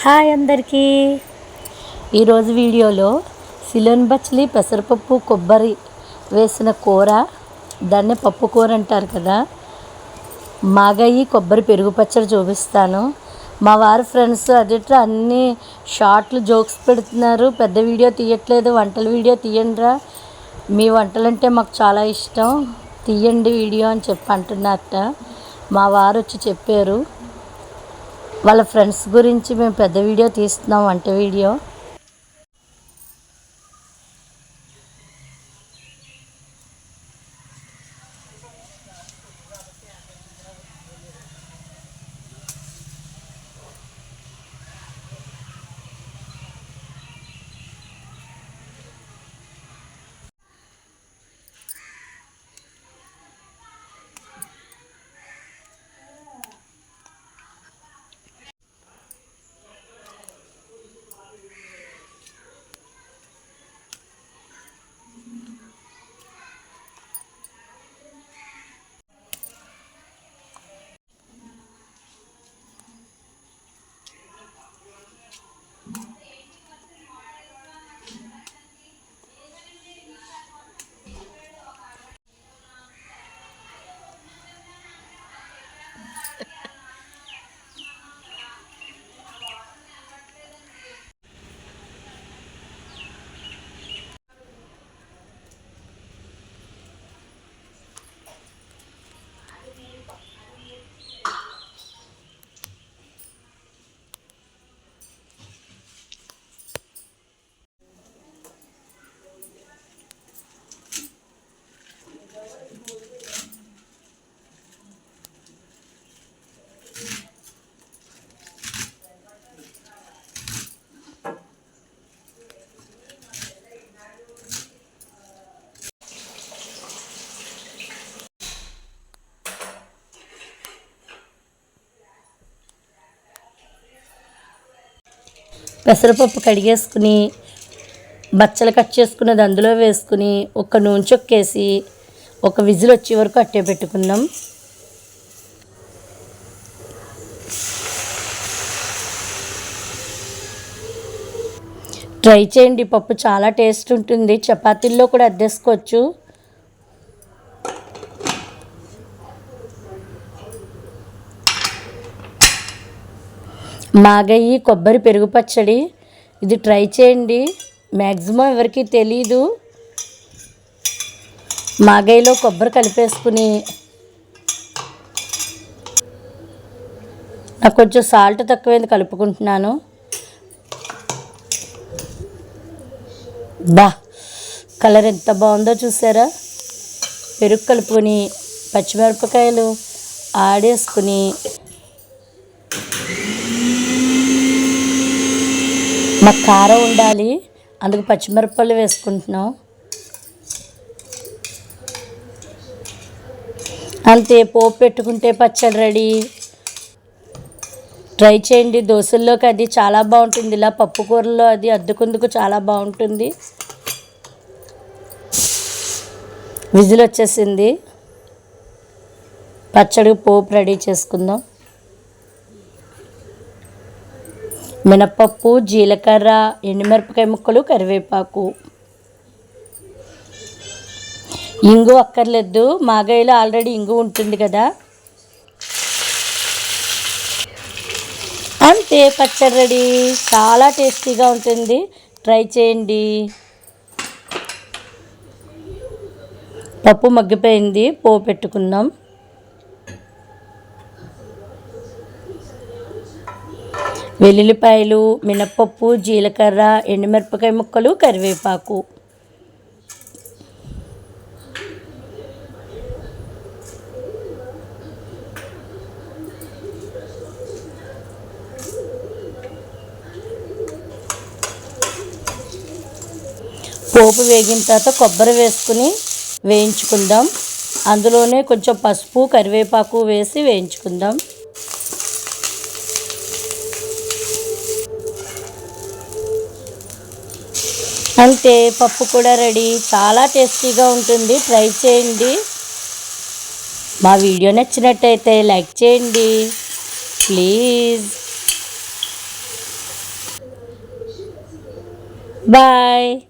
Hi అందరికీ. ఈరోజు వీడియోలో సిలోన్ బచ్చలి పెసరపప్పు కొబ్బరి వేసిన కూర, దాన్ని పప్పు కూర అంటారు కదా, మాగయ్యి కొబ్బరి పెరుగు పచ్చడి చూపిస్తాను. మా వారి ఫ్రెండ్స్ అదిట్రా అన్నీ షార్ట్లు జోక్స్ పెడుతున్నారు, పెద్ద వీడియో తీయట్లేదు, వంటల వీడియో తీయండిరా, మీ వంటలంటే మాకు చాలా ఇష్టం, తీయండి వీడియో అని చెప్పి అంటున్నారట. మా వారు వచ్చి చెప్పారు వాళ్ళ ఫ్రెండ్స్ గురించి మేము పెద్ద వీడియో తీస్తున్నాం, వంట వీడియో. పెసరపప్పు కడిగేసుకుని బచ్చలు కట్ చేసుకున్నది అందులో వేసుకుని ఒక నూనె చొక్కేసి ఒక విజిల్ వచ్చే వరకు అట్టే పెట్టుకుందాం. ట్రై చేయండి, పప్పు చాలా టేస్ట్ ఉంటుంది, చపాతీల్లో కూడా అద్దేసుకోవచ్చు. మాగయ్యి కొబ్బరి పెరుగు పచ్చడి, ఇది ట్రై చేయండి. మ్యాక్సిమం ఎవరికి తెలీదు. మాగయ్యలో కొబ్బరి కలిపేసుకుని నాకు కొంచెం సాల్ట్ తక్కువైంది కలుపుకుంటున్నాను. కలర్ ఎంత బాగుందో చూసారా. పెరుగు కలుపుకొని పచ్చిమిరపకాయలు ఆడేసుకుని మాకు కారం ఉండాలి, అందుకు పచ్చిమిరపకాయలు వేసుకుంటున్నాం. అంతే, పోపు పెట్టుకుంటే పచ్చడి రెడీ. ట్రై చేయండి, దోశల్లోకి అది చాలా బాగుంటుంది, ఇలా పప్పు కూరలో అది అద్దుకుందుకు చాలా బాగుంటుంది. విజిల్ వచ్చేసింది, పచ్చడి పోపు రెడీ చేసుకుందాం. మినపప్పు, జీలకర్ర, ఎండుమిరపకాయ ముక్కలు, కరివేపాకు, ఇంగు అక్కర్లేదు, మాగాయలో ఆల్రెడీ ఇంగు ఉంటుంది కదా. అంతే, పచ్చడి రెడీ. చాలా టేస్టీగా ఉంటుంది, ట్రై చేయండి. పప్పు మగ్గిపోయింది, పోపు పెట్టుకుందాం. వెల్లుల్లిపాయలు, మినపప్పు, జీలకర్ర, ఎండుమిరపకాయ ముక్కలు, కరివేపాకు, పోపు వేగిన తర్వాత కొబ్బరి వేసుకుని వేయించుకుందాం. అందులోనే కొంచెం పసుపు, కరివేపాకు వేసి వేయించుకుందాం. అంతే, పప్పు కూడా రెడీ. చాలా టేస్టీగా ఉంటుంది, ట్రై చేయండి. మా వీడియో నచ్చినట్టయితే లైక్ చేయండి ప్లీజ్. బాయ్.